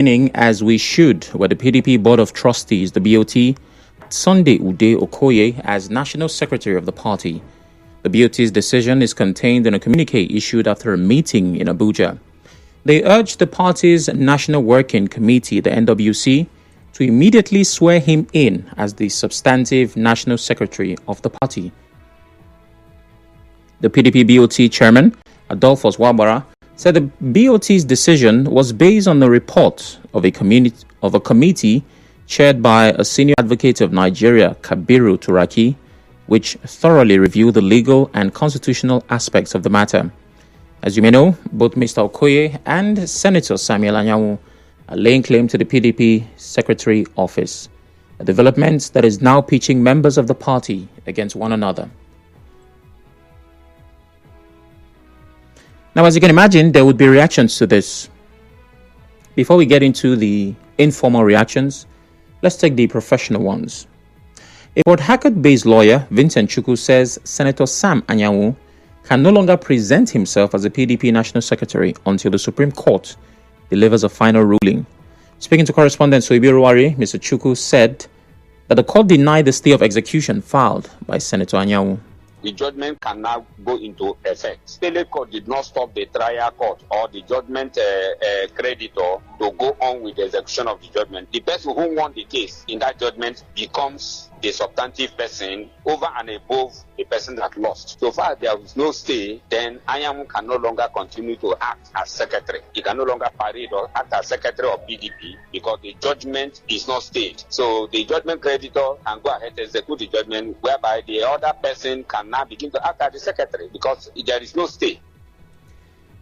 As we should, where the PDP Board of Trustees, the BOT, Sunday Ude Okoye as National Secretary of the party. The BOT's decision is contained in a communique issued after a meeting in Abuja. They urged the party's National Working Committee, the NWC, to immediately swear him in as the substantive National Secretary of the party. The PDP BOT chairman, Adolphus Wabara, said the BOT's decision was based on the report of a committee chaired by a senior advocate of Nigeria, Kabiru Turaki, which thoroughly reviewed the legal and constitutional aspects of the matter. As you may know, both Mr. Okoye and Senator Samuel Anyanwu are laying claim to the PDP Secretary office, a development that is now pitching members of the party against one another. Now, as you can imagine, there would be reactions to this. Before we get into the informal reactions, let's take the professional ones. A Port Harcourt-based lawyer, Vincent Chukwu, says Senator Sam Anyanwu can no longer present himself as the PDP National Secretary until the Supreme Court delivers a final ruling. Speaking to correspondent Soibi Ruwari, Mr. Chukwu said that the court denied the stay of execution filed by Senator Anyanwu. The judgment can now go into effect. State court did not stop the trial court or the judgment creditor to go on with the execution of the judgment. The person who won the case in that judgment becomes the substantive person over and above the person that lost. So far there is no stay, then Anyanwu can no longer continue to act as secretary. He can no longer parade or act as secretary of PDP because the judgment is not stayed. So the judgment creditor can go ahead and execute the judgment, whereby the other person can now begin to act as the secretary because there is no stay.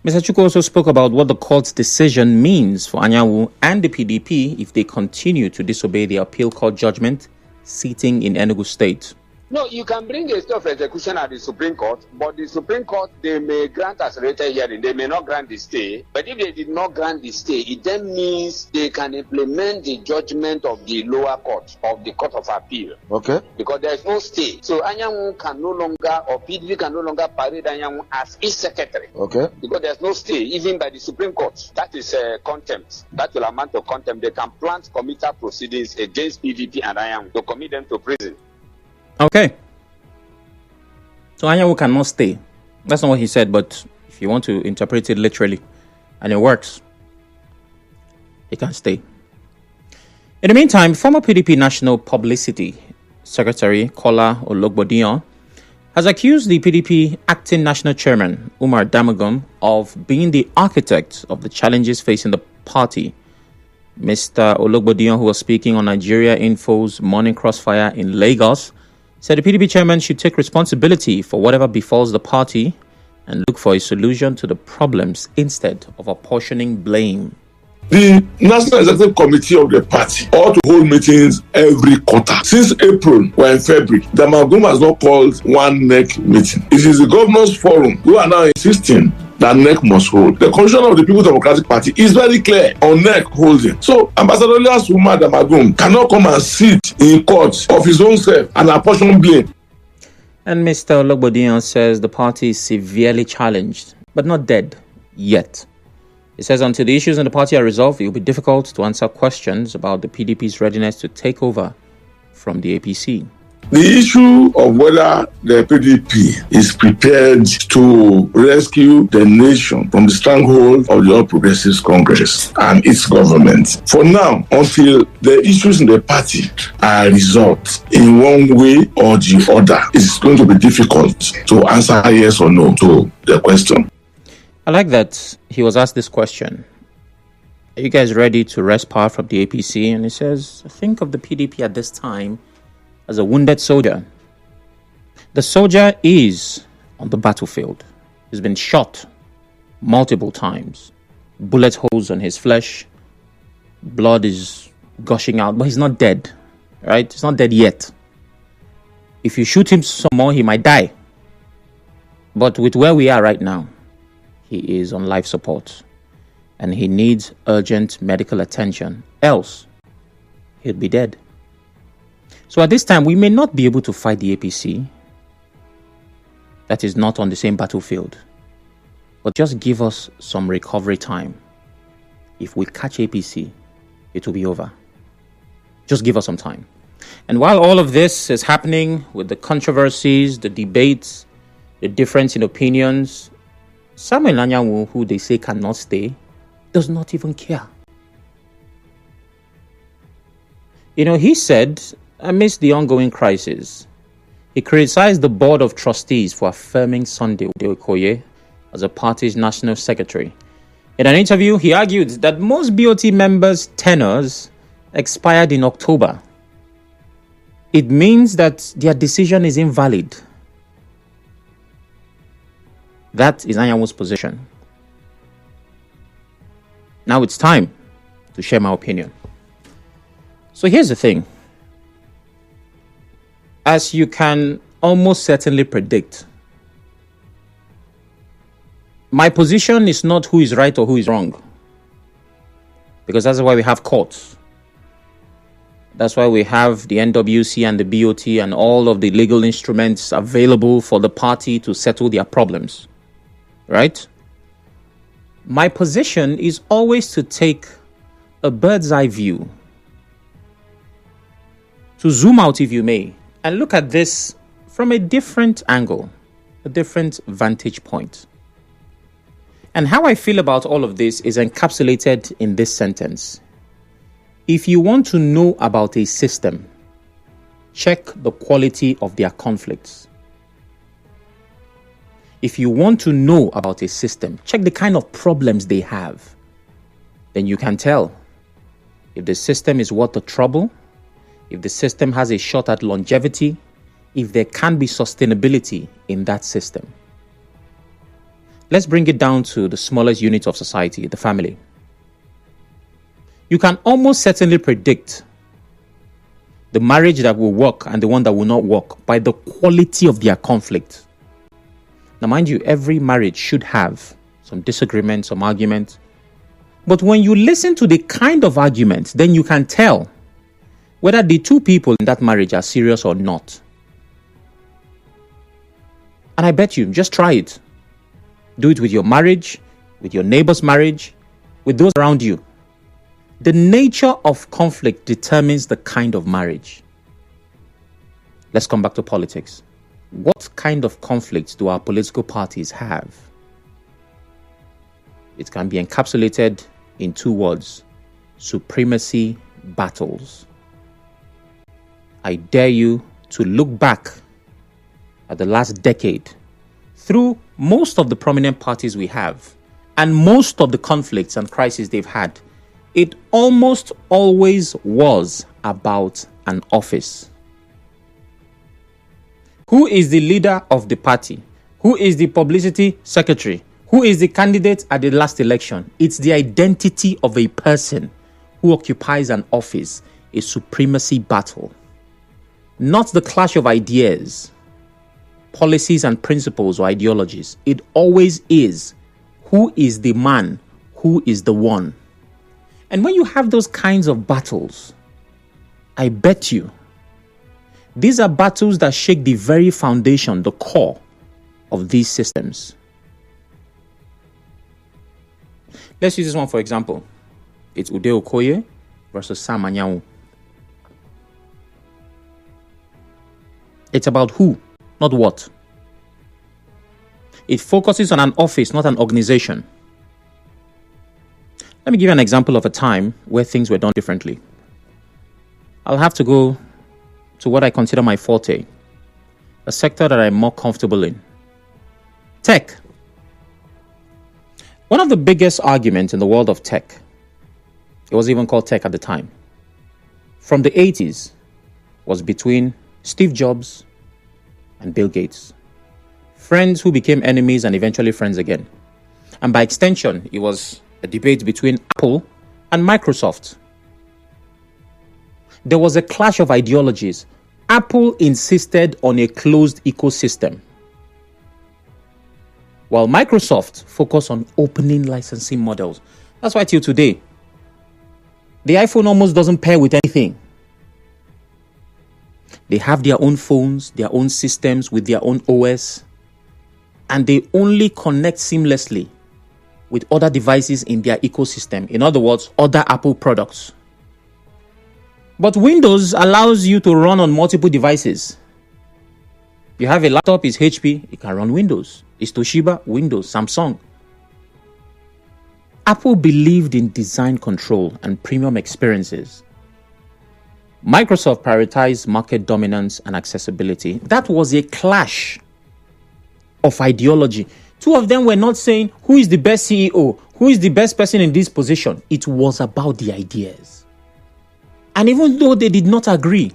Mr. Chukwu also spoke about what the court's decision means for Anyanwu and the PDP if they continue to disobey the appeal court judgment sitting in Enugu State. No, you can bring a stay of execution at the Supreme Court, but the Supreme Court, they may grant accelerated hearing, they may not grant the stay. But if they did not grant the stay, it then means they can implement the judgment of the lower court, of the Court of Appeal. Okay. Because there is no stay. So Anyanwu can no longer, or PDP can no longer parade Anyanwu as his secretary. Okay. Because there's no stay, even by the Supreme Court. That is contempt. That will amount to contempt. They can plant committal proceedings against PDP and Anyanwu to commit them to prison. Okay. So Anyanwu cannot stay. That's not what he said, but if you want to interpret it literally, and it works, he can stay. In the meantime, former PDP National Publicity Secretary Kola Ologbodiyan has accused the PDP acting national chairman, Umar Damagum, of being the architect of the challenges facing the party. Mr. Ologbodiyan, who was speaking on Nigeria Info's Morning Crossfire in Lagos, said the PDP chairman should take responsibility for whatever befalls the party and look for a solution to the problems instead of apportioning blame. The National Executive Committee of the party ought to hold meetings every quarter. Since April, we're in February. The Damagum has not called one NEC meeting. It is the governors' forum who are now insisting that NEC must hold. The constitution of the People's Democratic Party is very clear on NEC holding. So, Ambassador Elias Umar Damagum cannot come and sit in court of his own self and apportion blame. And Mr. Ologbodiyan says the party is severely challenged, but not dead yet. He says until the issues in the party are resolved, it will be difficult to answer questions about the PDP's readiness to take over from the APC. The issue of whether the PDP is prepared to rescue the nation from the stranglehold of the All Progressives Congress and its government. For now, until the issues in the party are resolved in one way or the other, it's going to be difficult to answer yes or no to the question. I like that he was asked this question. Are you guys ready to wrest power from the APC? And he says, think of the PDP at this time as a wounded soldier. The soldier is on the battlefield. He's been shot multiple times. Bullet holes on his flesh. Blood is gushing out, but he's not dead. Right? He's not dead yet. If you shoot him some more, he might die. But with where we are right now, he is on life support. And he needs urgent medical attention. Else, he'll be dead. So at this time, we may not be able to fight the APC. That is not on the same battlefield. But just give us some recovery time. If we catch APC, it will be over. Just give us some time. And while all of this is happening with the controversies, the debates, the difference in opinions, Samuel Anyanwu, who they say cannot stay, does not even care. He said, amidst the ongoing crisis, he criticized the board of trustees for affirming Sunday Okoye as a party's national secretary. In an interview, he argued that most BOT members' tenures expired in October. It means that their decision is invalid. That is Anyanwu's position. Now it's time to share my opinion. So here's the thing. As you can almost certainly predict, my position is not who is right or who is wrong. Because that's why we have courts. That's why we have the NWC and the BOT and all of the legal instruments available for the party to settle their problems. Right? My position is always to take a bird's eye view, to zoom out, if you may, and look at this from a different angle, a different vantage point. And how I feel about all of this is encapsulated in this sentence. If you want to know about a system, check the quality of their conflicts. If you want to know about a system, check the kind of problems they have. Then you can tell if the system is worth the trouble, if the system has a shot at longevity, if there can be sustainability in that system. Let's bring it down to the smallest unit of society, the family. You can almost certainly predict the marriage that will work and the one that will not work by the quality of their conflict. Now, mind you, every marriage should have some disagreement, some argument. But when you listen to the kind of arguments, then you can tell whether the two people in that marriage are serious or not. And I bet you, just try it. Do it with your marriage, with your neighbor's marriage, with those around you. The nature of conflict determines the kind of marriage. Let's come back to politics. What kind of conflicts do our political parties have? It can be encapsulated in two words: supremacy battles. I dare you to look back at the last decade through most of the prominent parties we have and most of the conflicts and crises they've had. It almost always was about an office. Who is the leader of the party? Who is the publicity secretary? Who is the candidate at the last election? It's the identity of a person who occupies an office, a supremacy battle. Not the clash of ideas, policies and principles or ideologies. It always is who is the man, who is the one. And when you have those kinds of battles, I bet you, these are battles that shake the very foundation, the core of these systems. Let's use this one for example. It's Okoye versus Sam Anyanwu. It's about who, not what. It focuses on an office, not an organization. Let me give you an example of a time where things were done differently. I'll have to go to what I consider my forte, a sector that I'm more comfortable in. Tech. One of the biggest arguments in the world of tech, it was even called tech at the time, from the 80s, was between Steve Jobs and Bill Gates. Friends who became enemies and eventually friends again. And by extension, it was a debate between Apple and Microsoft. There was a clash of ideologies. Apple insisted on a closed ecosystem, while Microsoft focused on opening licensing models. That's why till today, the iPhone almost doesn't pair with anything. They have their own phones, their own systems with their own OS, and they only connect seamlessly with other devices in their ecosystem. In other words, other Apple products. But Windows allows you to run on multiple devices. You have a laptop, it's HP, it can run Windows. It's Toshiba, Windows, Samsung. Apple believed in design control and premium experiences. Microsoft prioritized market dominance and accessibility. That was a clash of ideology. Two of them were not saying who is the best CEO, who is the best person in this position. It was about the ideas. And even though they did not agree,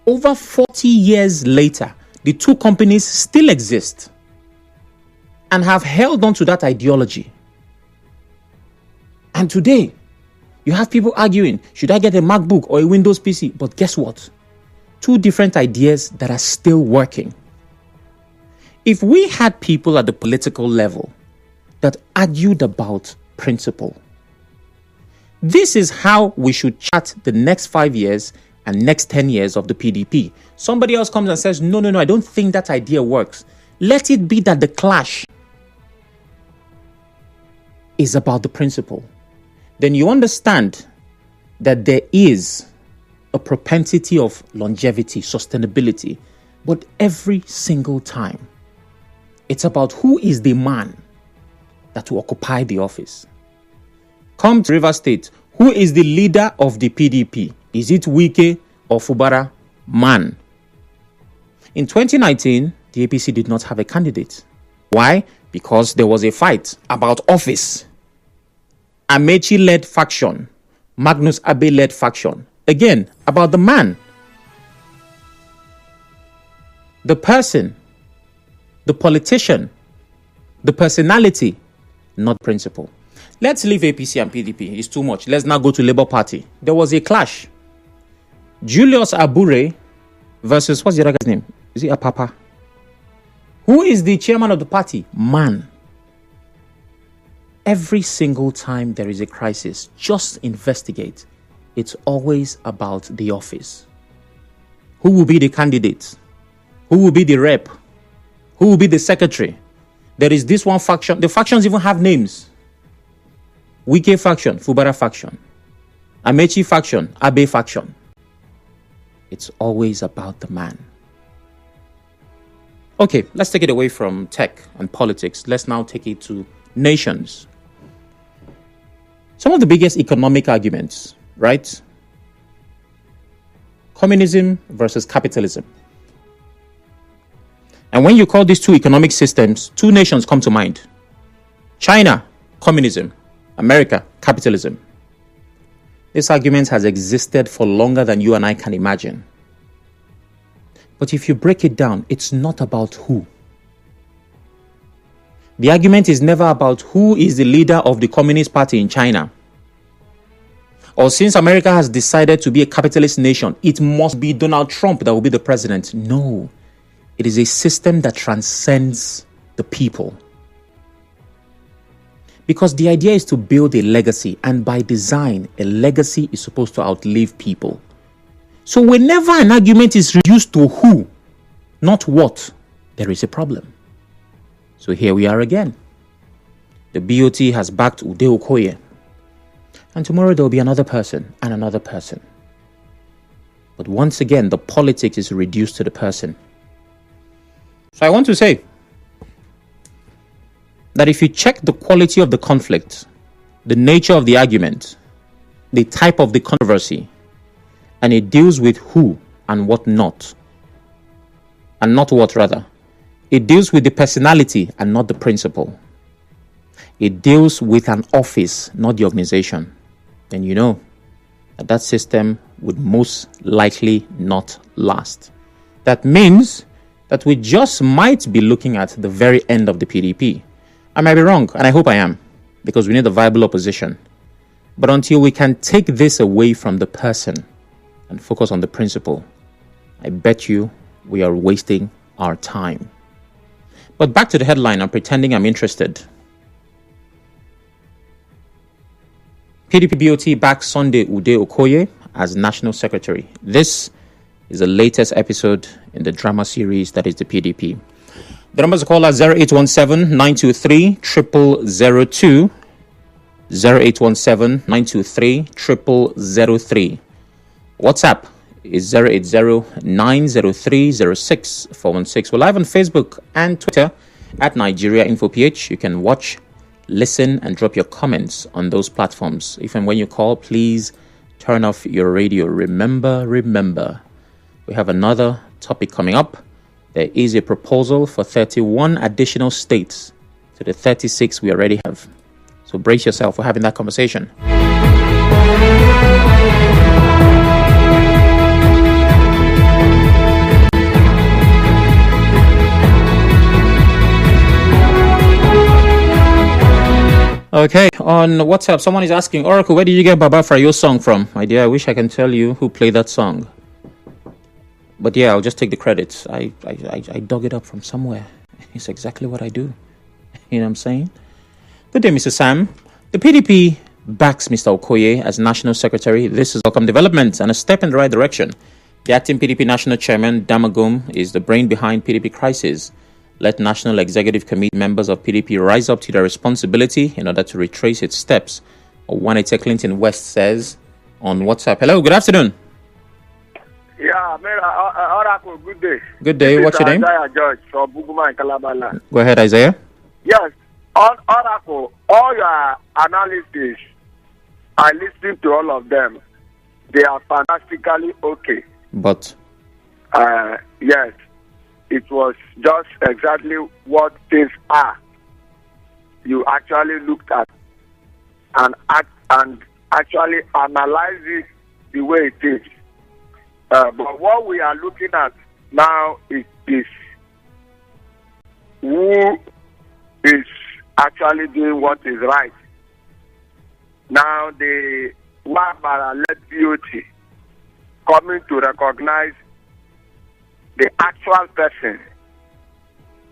over 40 years later, the two companies still exist and have held on to that ideology. And today, you have people arguing, should I get a MacBook or a Windows PC? But guess what? Two different ideas that are still working. If we had people at the political level that argued about principle, this is how we should chart the next 5 years and next 10 years of the PDP. Somebody else comes and says, no, I don't think that idea works. Let it be that the clash is about the principle. Then you understand that there is a propensity of longevity, sustainability, but every single time, it's about who is the man that will occupy the office. Come to Rivers State, who is the leader of the PDP? Is it Wike or Fubara? Man. In 2019, the APC did not have a candidate. Why? Because there was a fight about office. Amechi-led faction, Magnus Abe-led faction. Again, about the man. The person, the politician, the personality, not principle. Let's leave APC and PDP. It's too much. Let's now go to Labour Party. There was a clash. Julius Abure versus, what's the other guy's name? Is it Apapa? Who is the chairman of the party? Man. Every single time there is a crisis, just investigate. It's always about the office. Who will be the candidate? Who will be the rep? Who will be the secretary? There is this one faction. The factions even have names. Wike faction, Fubara faction. Amechi faction, Abe faction. It's always about the man. Okay, let's take it away from tech and politics. Let's now take it to nations. Some of the biggest economic arguments, right? Communism versus capitalism. And when you call these two economic systems, two nations come to mind. China, communism. America, capitalism. This argument has existed for longer than you and I can imagine. But if you break it down, it's not about who. The argument is never about who is the leader of the Communist Party in China. Or since America has decided to be a capitalist nation, it must be Donald Trump that will be the president. No. It is a system that transcends the people. Because the idea is to build a legacy, and by design, a legacy is supposed to outlive people. So whenever an argument is reduced to who, not what, there is a problem. So here we are again. The BOT has backed Okoye. And tomorrow there will be another person and another person. But once again, the politics is reduced to the person. So I want to say that if you check the quality of the conflict, the nature of the argument, the type of the controversy, and it deals with who and what not, and not what rather, it deals with the personality and not the principle. It deals with an office, not the organization. Then you know that system would most likely not last. That means that we just might be looking at the very end of the PDP. I might be wrong, and I hope I am, because we need a viable opposition. But until we can take this away from the person and focus on the principle, I bet you we are wasting our time. But back to the headline, I'm pretending I'm interested. PDP BOT backs Sunday Ude Okoye as National Secretary. This is the latest episode in the drama series that is the PDP. The numbers to call are 0817-923-0002, 0817-923-0003. WhatsApp is 080-903-06416. We're live on Facebook and Twitter at Nigeria InfoPH. You can watch, listen, and drop your comments on those platforms. If and when you call, please turn off your radio. Remember, we have another topic coming up. There is a proposal for 31 additional states to the 36 we already have. So brace yourself for having that conversation. Okay, on WhatsApp, someone is asking, Oracle, where did you get Baba Frayo song from? My dear, I wish I can tell you who played that song. But yeah, I'll just take the credits. I dug it up from somewhere. It's exactly what I do. You know what I'm saying? Good day, Mr. Sam. The PDP backs Mr. Okoye as National Secretary. This is welcome development and a step in the right direction. The acting PDP National Chairman, Damagum, is the brain behind PDP crisis. Let National Executive Committee members of PDP rise up to their responsibility in order to retrace its steps. Owanete Clinton West says on WhatsApp. Hello, good afternoon. Yeah, Oracle, good day. Good day. What's your name? Isaiah George from Buguma and Kalabala. Go ahead, Isaiah. Yes, Oracle, all your analysis, I listened to all of them. They are fantastically okay. But? Yes, it was just exactly what things are. You actually looked at and actually analyze it the way it is. But what we are looking at now is who is actually doing what is right. Now the Wabara-led BOT coming to recognize the actual person.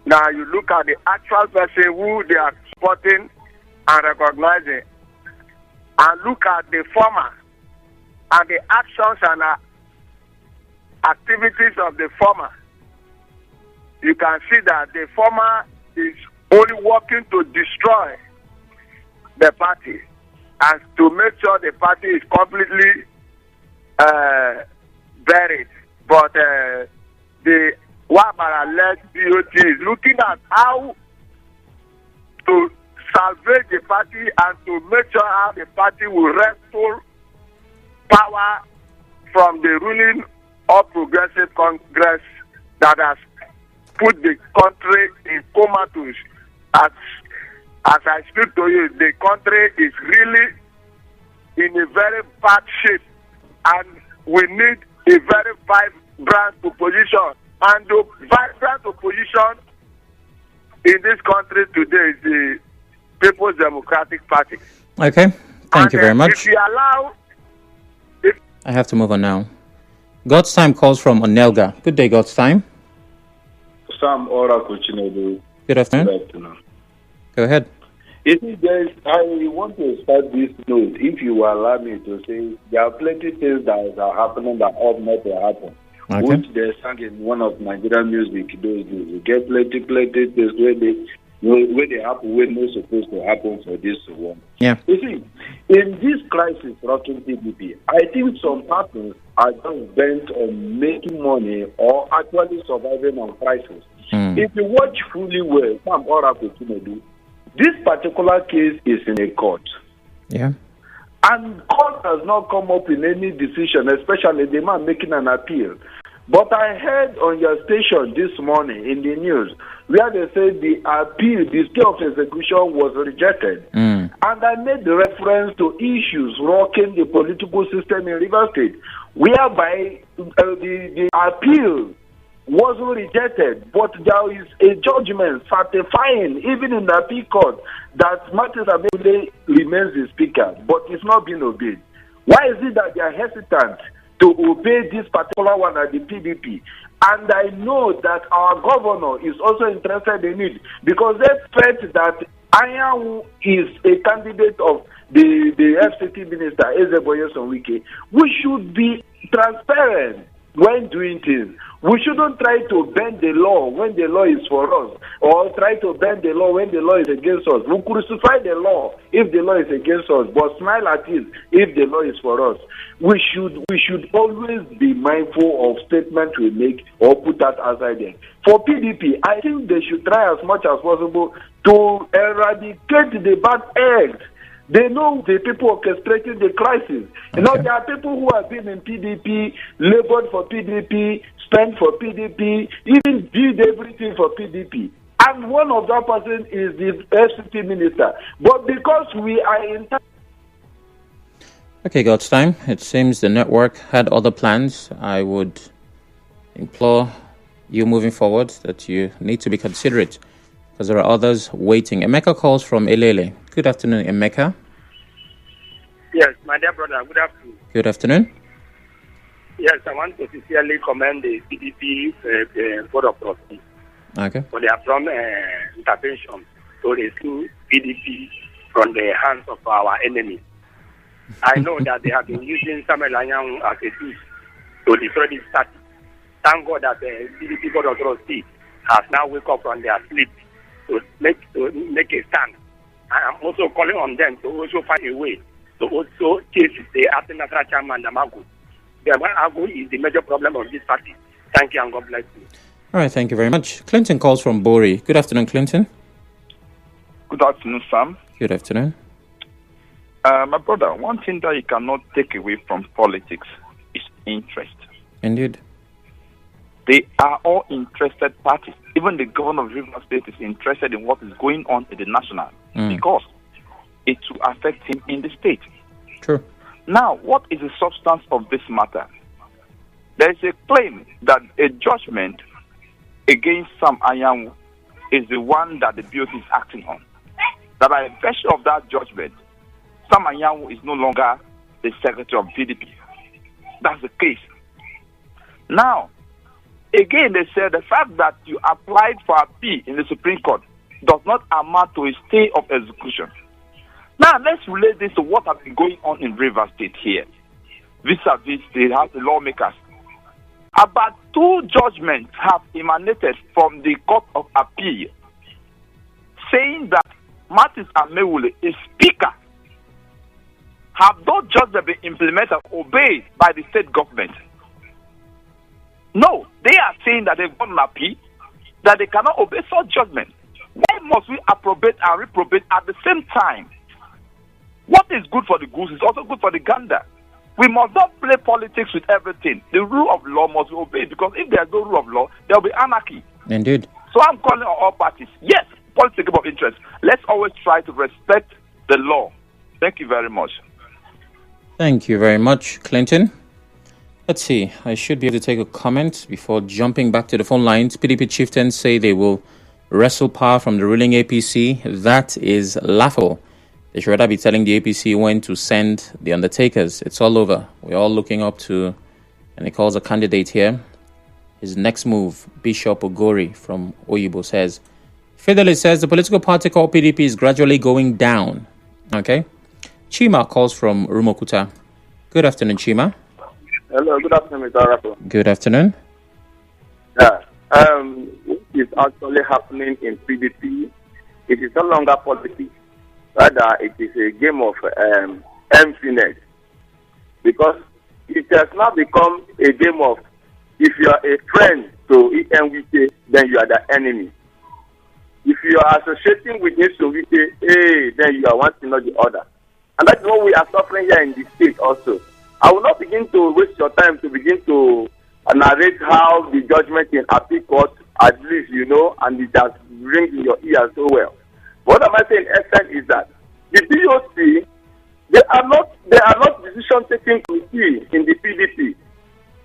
Now you look at the actual person who they are supporting and recognizing, and look at the former and the actions and activities of the former. You can see that the former is only working to destroy the party and to make sure the party is completely buried. But the Wabara-led BOT is looking at how to salvage the party and to make sure how the party will restore power from the ruling All Progressive Congress that has put the country in comatose. As I speak to you, the country is really in a very bad shape, and we need a very vibrant opposition. And the vibrant opposition in this country today is the People's Democratic Party. Okay, thank you very much. If you allow... I have to move on now. God's Time calls from Onelga. Good day, God's Time. Sam Oracle Chinedu. Good afternoon. Go ahead. I want to start this note, if you will allow me to say, there are plenty things that are happening that ought not to happen. Okay. Which they sang in one of Nigerian music those days. You get plenty things where they happen when they're supposed to happen for this one. Yeah. You see, in this crisis rocking PDP, I think some parties are just bent on making money or actually surviving on crisis. If you watch fully well, Sam Oracle Chinedu, this particular case is in a court. Yeah. And court has not come up in any decision, especially the man making an appeal. But I heard on your station this morning in the news where they said the appeal, the stay of execution was rejected. And I made the reference to issues rocking the political system in Rivers State, whereby the appeal wasn't rejected, but there is a judgment certifying, even in the appeal court, that Martin Abele remains the speaker, but it's not being obeyed. Why is it that they are hesitant to obey this particular one at the PDP? And I know that our governor is also interested in it, because they felt that Anya is a candidate of the FCT minister, Ezeboye Sonwike. We should be transparent. when doing things. We shouldn't try to bend the law when the law is for us, or try to bend the law when the law is against us. We crucify the law if the law is against us, but smile at it if the law is for us. We should always be mindful of statements we make or put that aside there. For PDP, I think they should try as much as possible to eradicate the bad eggs. They know the people orchestrating the crisis. You know, there are people who have been in PDP, labored for PDP, spent for PDP, even did everything for PDP. And one of that person is the FCT minister. But because we are in... Okay, God's time. It seems the network had other plans. I would implore you moving forward that you need to be considerate, because there are others waiting. Emeka calls from Elele. Good afternoon, Emeka. Yes, my dear brother, good afternoon. Good afternoon. Yes, I want to sincerely commend the PDP Board of Trustees for their prompt intervention to rescue PDP from the hands of our enemies. I know that they have been using Samuel Anyang as a tool to destroy this party. Thank God that the PDP Board of Trustees has now woke up from their sleep to make a stand. I am also calling on them to also find a way to also chase the acting national chairman, Damagu. Damagu is the major problem of this party. Thank you and God bless you. All right, thank you very much. Clinton calls from Bori. Good afternoon, Clinton. Good afternoon, Sam. Good afternoon. My brother, one thing that you cannot take away from politics is interest. Indeed. They are all interested parties. Even the governor of Rivers State is interested in what is going on in the national because it will affect him in the state. True. Now, what is the substance of this matter? There is a claim that a judgment against Sam Anyanwu is the one that the BOT is acting on. That by virtue of that judgment, Sam Anyanwu is no longer the secretary of PDP. That's the case. Now, again, they said the fact that you applied for a P in the Supreme Court does not amount to a stay of execution. Now, let's relate this to what has been going on in Rivers State here. Vis-a-vis the lawmakers. About 2 judgments have emanated from the Court of Appeal saying that Martins Amewule is speaker. Have those judgments been implemented or obeyed by the state government? No, they are saying that they've gone on appeal, that they cannot obey such judgment. Why must we approbate and reprobate at the same time? What is good for the goose is also good for the gander. We must not play politics with everything. The rule of law must be obeyed, because if there is no rule of law, there will be anarchy. Indeed. So I'm calling on all parties. Yes, politics of interest. Let's always try to respect the law. Thank you very much. Thank you very much, Clinton. Let's see. I should be able to take a comment before jumping back to the phone lines. PDP chieftains say they will wrestle power from the ruling APC. That is laughable. They should rather be telling the APC when to send the undertakers. It's all over. We're all looking up to, and he calls a candidate here. His next move, Bishop Ogori from Oyibo, says, Fidelity says the political party called PDP is gradually going down. Okay. Chima calls from Rumokuta. Good afternoon, Chima. Hello, good afternoon, Mr. Rapper. Good afternoon. Yeah. What is actually happening in PDP, it is no longer politics. Rather, it is a game of emptiness. Because it has now become a game of, if you are a friend to Enwite, then you are the enemy. If you are associating with Enwite, then you are one thing or the other. And that's what we are suffering here in the state also. I will not begin to waste your time to begin to narrate how the judgment in appeal court, at least you know, and it has rings in your ears so well. What am I saying in essence is that the DOC, they are not decision-taking committee in the PDP.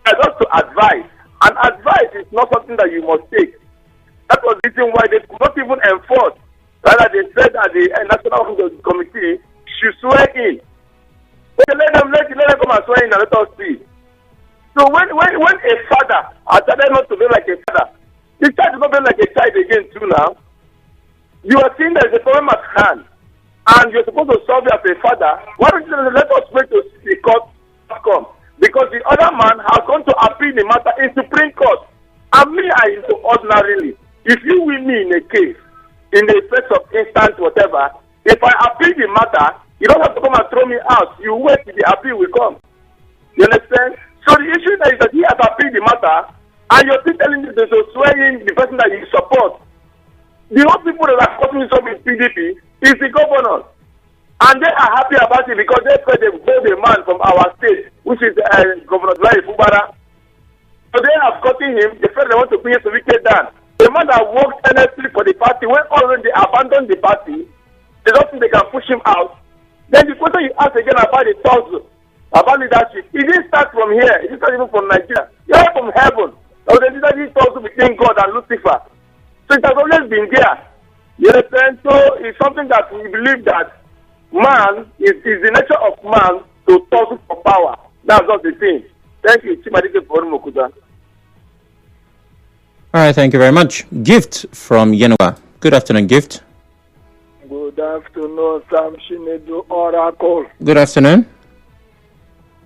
They are just to advise. And advice is not something that you must take. That was the reason why they could not even enforce. Rather, they said that the National Committee should swear in. Okay, let them come and swear in and let us see. So when a father has started not to be like a father, the child is not being like a child again too now. You are seeing there is a problem at hand, and you're supposed to solve it as a father. Why don't you let us wait to see the court come? Because the other man has gone to appeal appeal the matter in Supreme Court. And me, ordinarily, if you win me in a case, in the first of instance, whatever, if I appeal the matter, you don't have to come and throw me out. You wait till the appeal will come. You understand? So the issue is that he has appealed the matter, and you're still telling me to swear in the person that you support. The old people that are causing some in PDP is the governor. And they are happy about it because they said they voted a man from our state, which is Governor Lai Fubara. So they have gotten him. They felt they want to bring him to wicked down. The man that worked earnestly for the party, when already they abandoned the party, they don't think they can push him out. Then the question you ask again about the thoughts about leadership, it didn't start from here. It didn't start even from Nigeria. You are from heaven. So the leadership also between God and Lucifer. So it has always been there. You understand? So it's something that we believe that man is the nature of man to tussle for power. That's not the thing. Thank you. Chimadike for Mokuta. All right, thank you very much. Gift from Yenua. Good afternoon, Gift. Good afternoon, Sam Shinedu Oracle. Good afternoon.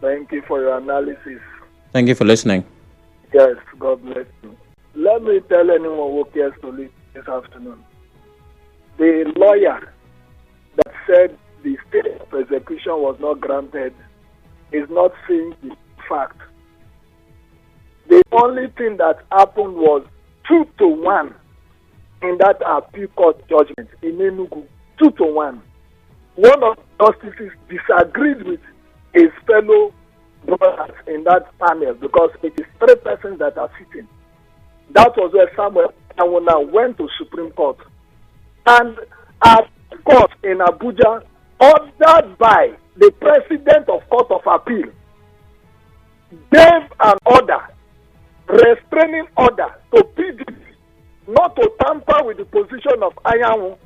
Thank you for your analysis. Thank you for listening. Yes, God bless you. Let me tell anyone who cares to listen this afternoon. The lawyer that said the state of execution was not granted is not saying the fact. The only thing that happened was 2-1 in that appeal court judgment in Enugu. 2-1. One of the justices disagreed with his fellow brothers in that panel because it is 3 persons that are sitting. That was where Samuel Awona went to Supreme Court. And at court in Abuja, ordered by the President of Court of Appeal, gave an order, restraining order to PDP not to tamper with the position of Anyanwu.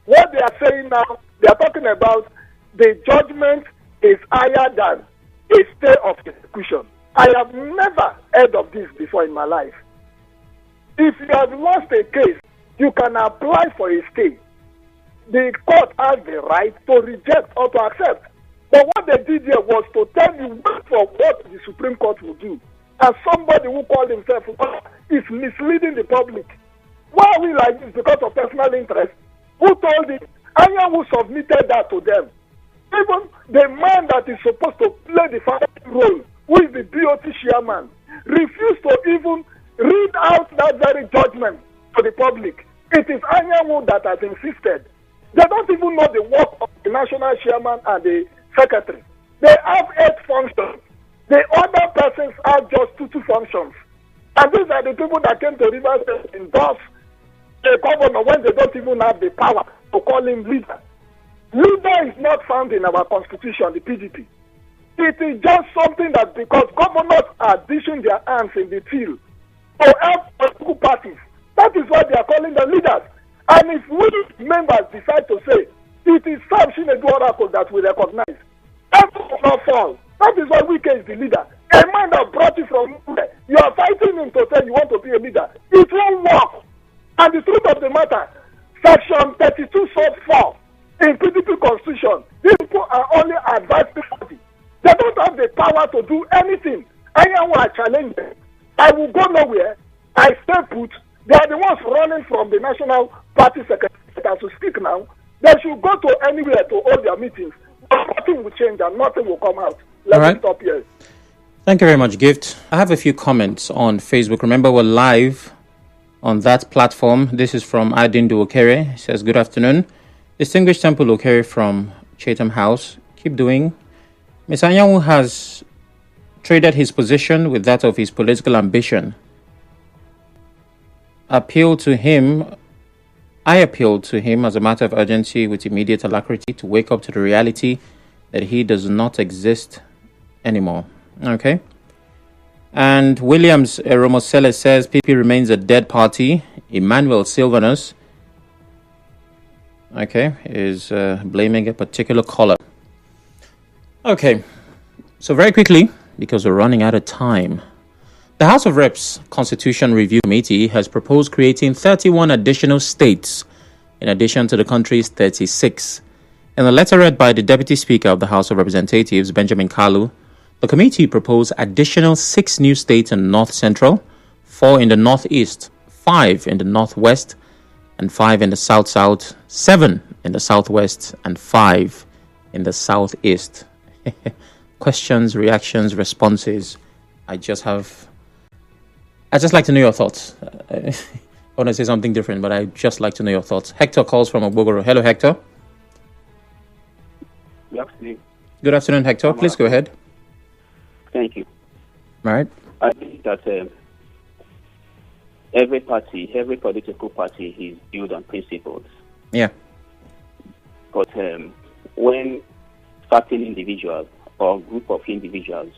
What they are saying now, they are talking about the judgment is higher than a stay of execution. I have never heard of this before in my life. If you have lost a case, you can apply for a stay. The court has the right to reject or to accept. But what they did here was to tell you for what the Supreme Court will do. And somebody who called himself is misleading the public. Why are we like this? Because of personal interest? Who told it? Anya who submitted that to them. Even the man that is supposed to play the final role, who is the BOT chairman, refused to even read out that very judgment to the public. It is Anyanwu that has insisted. They don't even know the work of the national chairman and the secretary. They have 8 functions. The other persons have just 2 functions. And these are the people that came to Rivers State to endorse the governor when they don't even have the power to call him leader. Leader is not found in our constitution, the PDP. It is just something that because governors are dishing their hands in the field to help political parties, that is why they are calling them leaders. And if we members decide to say, it is Sam Shinedu Oracle that we recognize, that will not fall. That is why Wike is the leader. A man that brought you from nowhere, you are fighting him to say you want to be a leader. It won't work. And the truth of the matter, Section 32 sub 4 in PDP Constitution, these people are only advisory party. They don't have the power to do anything. Anyone will challenge them. I will go nowhere. I stay put. They are the ones running from the National Party Secretariat as we speak now. They should go to anywhere to hold their meetings. But nothing will change and nothing will come out. Let me stop here. Thank you very much, Gift. I have a few comments on Facebook. Remember, we're live on that platform. This is from Adindu Okoye. He says, good afternoon. Distinguished Temple Okoye from Chatham House. Keep doing. Mr. Anyanwu has traded his position with that of his political ambition. I appeal to him as a matter of urgency with immediate alacrity to wake up to the reality that he does not exist anymore. Okay. And Williams Romosele says PP remains a dead party. Emmanuel Silvanus, is blaming a particular color. Okay. So very quickly, because we're running out of time, the House of Reps Constitution Review Committee has proposed creating 31 additional states in addition to the country's 36. In a letter read by the Deputy Speaker of the House of Representatives, Benjamin Kalu, The committee proposed additional 6 new states in North Central, 4 in the Northeast, 5 in the Northwest, and 5 in the South-South, 7 in the Southwest, and 5 in the Southeast. Questions, reactions, responses. I just like to know your thoughts. I want to say something different, but I just like to know your thoughts. Hector calls from Ogbogoro. Hello, Hector. Good afternoon. Good afternoon, Hector. Please go ahead. Thank you. All right. I think that every political party is built on principles. Yeah. But when certain individuals or group of individuals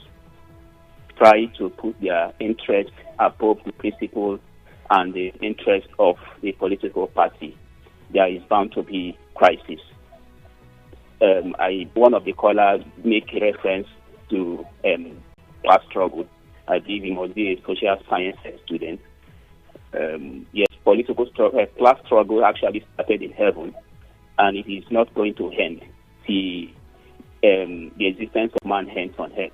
try to put their interests above the principles and the interest of the political party, there is bound to be crisis. One of the callers make reference to class struggle. I believe he must be a social science student. Yes, class struggle actually started in heaven, and it is not going to end till the existence of man ends on earth.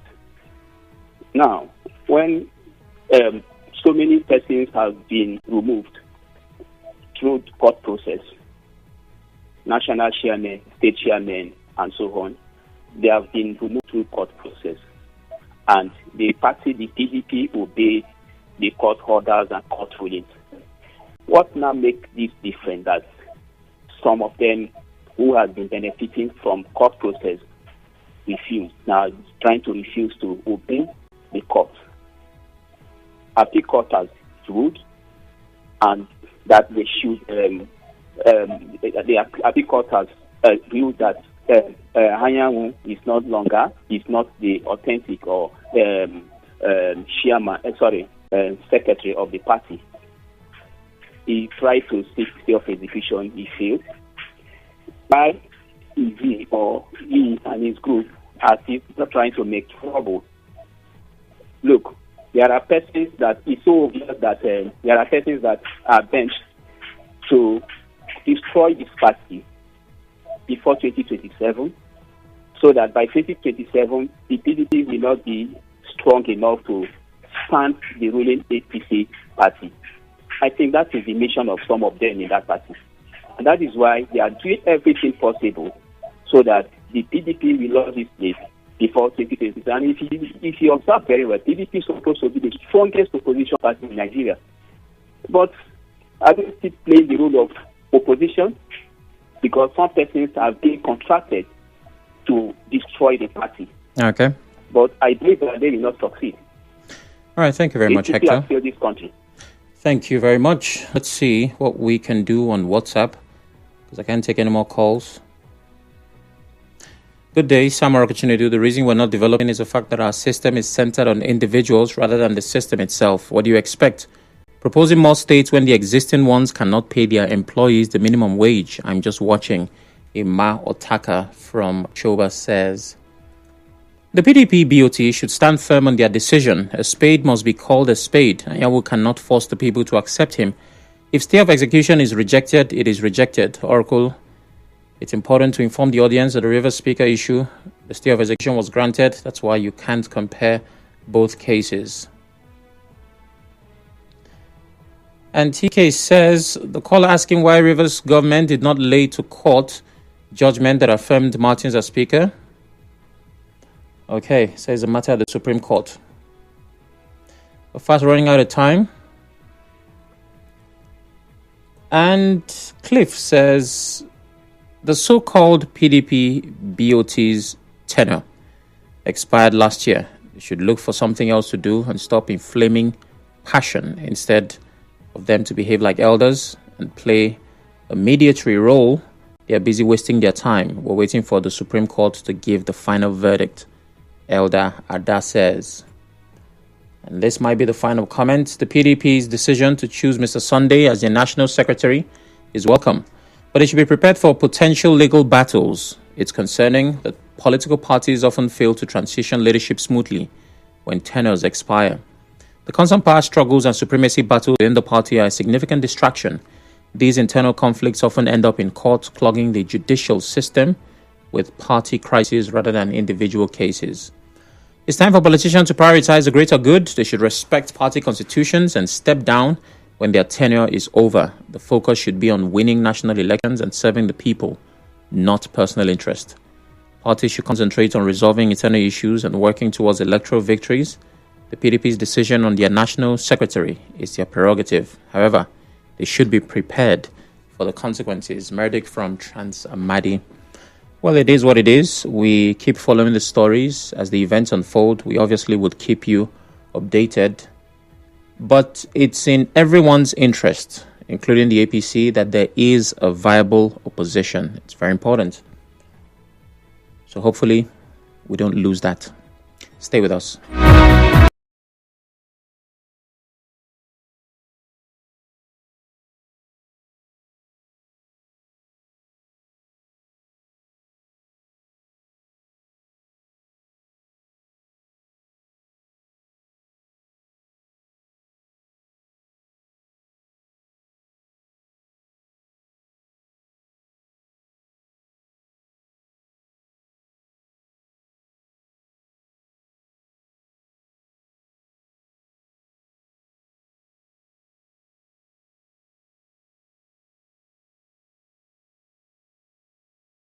Now, when so many persons have been removed through court process, national chairmen, state chairmen, and so on, they have been removed through court process. And the party, the PDP, obeyed the court orders and court rulings. What now makes this different? That some of them who have been benefiting from court process now trying to refuse to obey the court. Appeal court has ruled, and that they should. The appeal court has ruled that Hanyanwu is not the authentic or secretary of the party. He tried to seek stay of execution. He failed. Why is he or he and his group are still trying to make trouble? Look, there are persons that it's so obvious that there are persons that are benched to destroy this party before 2027, so that by 2027 the PDP will not be strong enough to stand the ruling APC party. I think that is the mission of some of them in that party. And that is why they are doing everything possible so that the PDP will lose its place before 2027. And if you observe very well, PDP is supposed to be the strongest opposition party in Nigeria. But I don't still play the role of opposition because some persons have been contracted to destroy the party. Okay. But I believe that they will not succeed. All right, thank you very much, Hector. This country. Thank you very much. Let's see what we can do on WhatsApp, because I can't take any more calls. Good day, Summer Opportunity. The reason we're not developing is the fact that our system is centered on individuals rather than the system itself. What do you expect? Proposing more states when the existing ones cannot pay their employees the minimum wage. I'm just watching. Ima Otaka from Choba says, the PDP BOT should stand firm on their decision. A spade must be called a spade. Anyanwu cannot force the people to accept him. If stay of execution is rejected, it is rejected. Oracle, it's important to inform the audience that the Rivers Speaker issue, the stay of execution was granted. That's why you can't compare both cases. And TK says, the caller asking why Rivers government did not lay to court judgment that affirmed Martins as Speaker. Okay, says the matter at the Supreme Court. We're fast running out of time. And Cliff says, the so-called PDP BOT's tenure expired last year. They should look for something else to do and stop inflaming passion instead of them to behave like elders and play a mediatory role. They are busy wasting their time. We're waiting for the Supreme Court to give the final verdict, Elder Ada says. And this might be the final comment. The PDP's decision to choose Mr. Sunday as their national secretary is welcome, but they should be prepared for potential legal battles. It's concerning that political parties often fail to transition leadership smoothly when tenures expire. The constant power struggles and supremacy battles within the party are a significant distraction. These internal conflicts often end up in court, clogging the judicial system with party crises rather than individual cases. It's time for politicians to prioritize the greater good. They should respect party constitutions and step down when their tenure is over. The focus should be on winning national elections and serving the people, not personal interest. Parties should concentrate on resolving internal issues and working towards electoral victories. The PDP's decision on their national secretary is their prerogative. However, they should be prepared for the consequences. Merdick from Trans Amadi. Well, it is what it is. We keep following the stories as the events unfold. We obviously would keep you updated. But it's in everyone's interest, including the APC, that there is a viable opposition. It's very important. So hopefully we don't lose that. Stay with us.